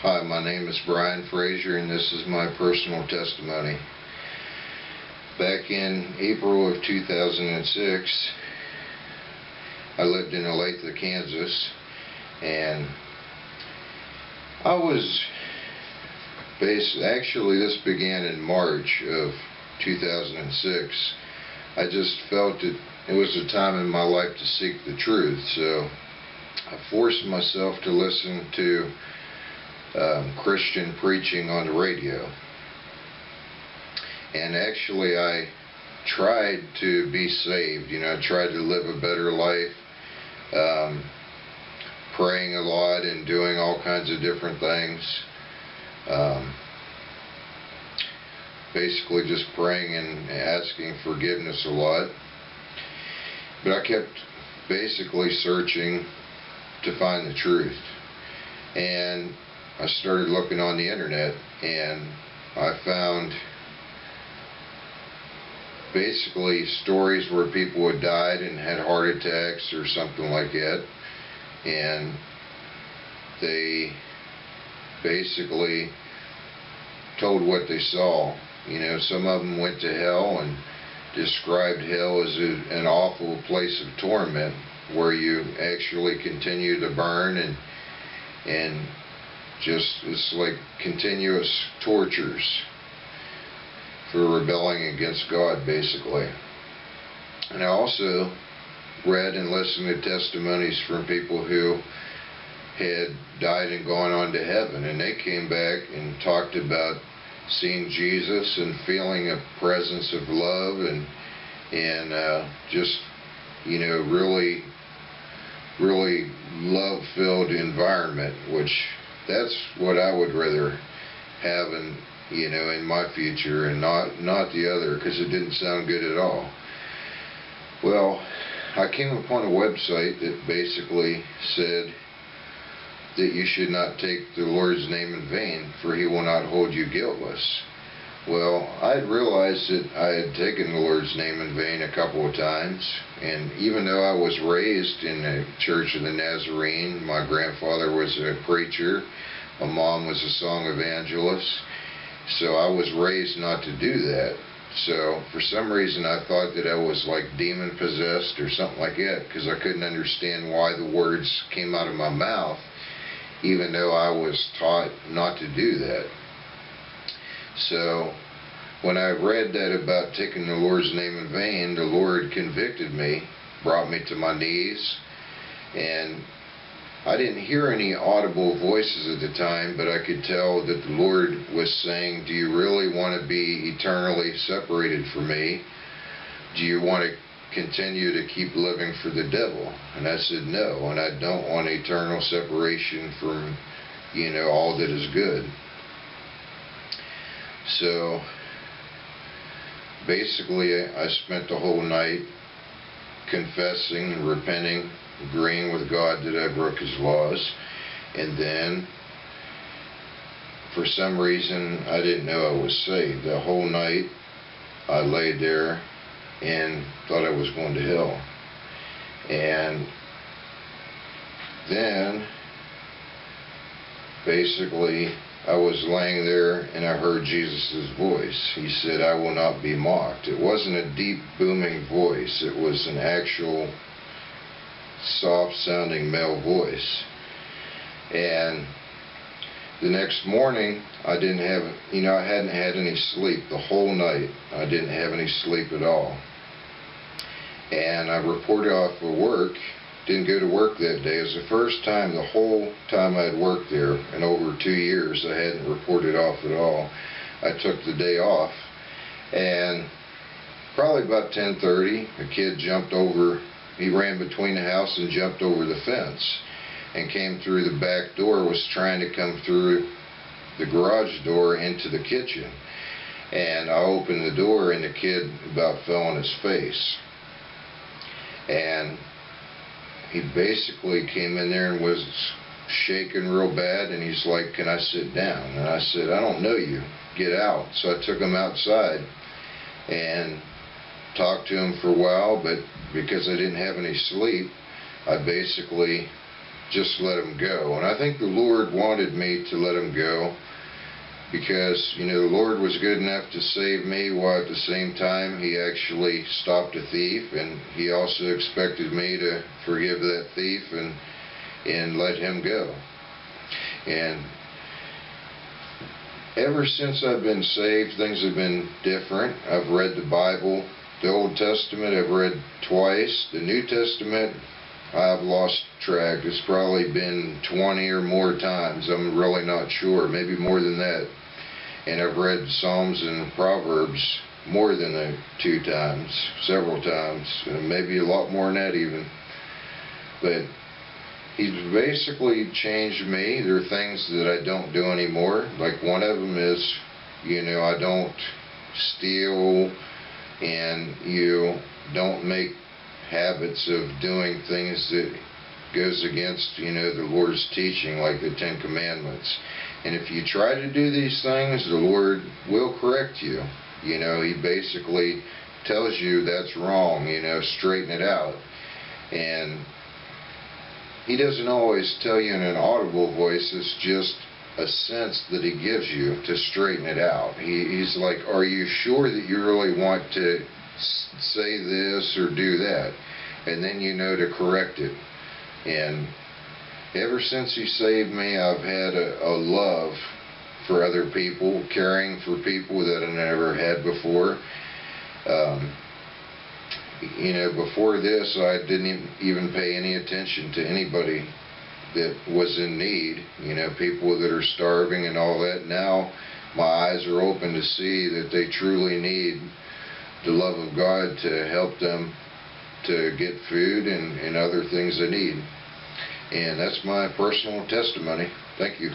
Hi, my name is Brian Frazier, and this is my personal testimony. Back in April of 2006, I lived in Olathe, Kansas, and I was actually this began in March of 2006. I just felt that it was a time in my life to seek the truth, so I forced myself to listen to Christian preaching on the radio. And actually I tried to be saved. I tried to live a better life, praying a lot and doing all kinds of different things. Basically just praying and asking forgiveness a lot. But I kept basically searching to find the truth. And I started looking on the internet, and I found basically stories where people had died and had heart attacks or something like that, and they basically told what they saw. Some of them went to hell and described hell as an awful place of torment where you actually continue to burn and just it's like continuous tortures for rebelling against God, basically. And I also read and listened to testimonies from people who had died and gone on to heaven, and they came back and talked about seeing Jesus and feeling a presence of love and just really love-filled environment, which that's what I would rather have in my future, and not the other, because it didn't sound good at all. Well, I came upon a website that basically said that you should not take the Lord's name in vain, for he will not hold you guiltless. Well, I had realized that I had taken the Lord's name in vain a couple of times, and even though I was raised in the Church of the Nazarene, my grandfather was a preacher, my mom was a song evangelist, so I was raised not to do that. So for some reason I thought that I was like demon possessed or something like that, because I couldn't understand why the words came out of my mouth, even though I was taught not to do that. So when I read that about taking the Lord's name in vain, the Lord convicted me, brought me to my knees, and I didn't hear any audible voices at the time, but I could tell that the Lord was saying, do you really want to be eternally separated from me? Do you want to continue to keep living for the devil? And I said no, and I don't want eternal separation from all that is good. So basically I spent the whole night confessing and repenting, agreeing with God that I broke his laws, and then for some reason I didn't know I was saved. The whole night I laid there and thought I was going to hell. And then basically I was laying there and I heard Jesus' voice. He said, I will not be mocked. It wasn't a deep booming voice, it was an actual soft sounding male voice. And the next morning I didn't have, I hadn't had any sleep the whole night. I didn't have any sleep at all. And I reported off for work. Didn't go to work that day. It was the first time, the whole time I had worked there in over 2 years, I hadn't reported off at all. I took the day off, and probably about 10:30, a kid jumped over. He ran between the house and jumped over the fence and came through the back door, was trying to come through the garage door into the kitchen. And I opened the door and the kid about fell on his face. And he basically came in there and was shaking real bad, and he's like, can I sit down? And I said, I don't know you, get out. So I took him outside and talked to him for a while, but because I didn't have any sleep, I basically just let him go. And I think the Lord wanted me to let him go because, you know, the Lord was good enough to save me, while at the same time he actually stopped a thief, and he also expected me to forgive that thief and let him go. And ever since I've been saved, things have been different. I've read the Bible. The Old Testament I've read twice. The New Testament I've lost track. It's probably been 20 or more times. I'm really not sure. Maybe more than that. And I've read Psalms and Proverbs more than 2 times, several times, maybe a lot more than that even. But he's basically changed me. There are things that I don't do anymore. Like one of them is, you know, I don't steal, and you don't make habits of doing things that goes against, you know, the Lord's teaching, like the 10 Commandments. And if you try to do these things, the Lord will correct you. You know, he basically tells you that's wrong, you know, straighten it out. And he doesn't always tell you in an audible voice. It's just a sense that he gives you to straighten it out. He's like, are you sure that you really want to say this or do that? And then you know to correct it. And ever since he saved me, I've had a love for other people, caring for people that I never had before. You know, before this, I didn't even pay any attention to anybody that was in need, you know, people that are starving and all that. Now my eyes are open to see that they truly need the love of God to help them to get food and other things they need. And that's my personal testimony. Thank you.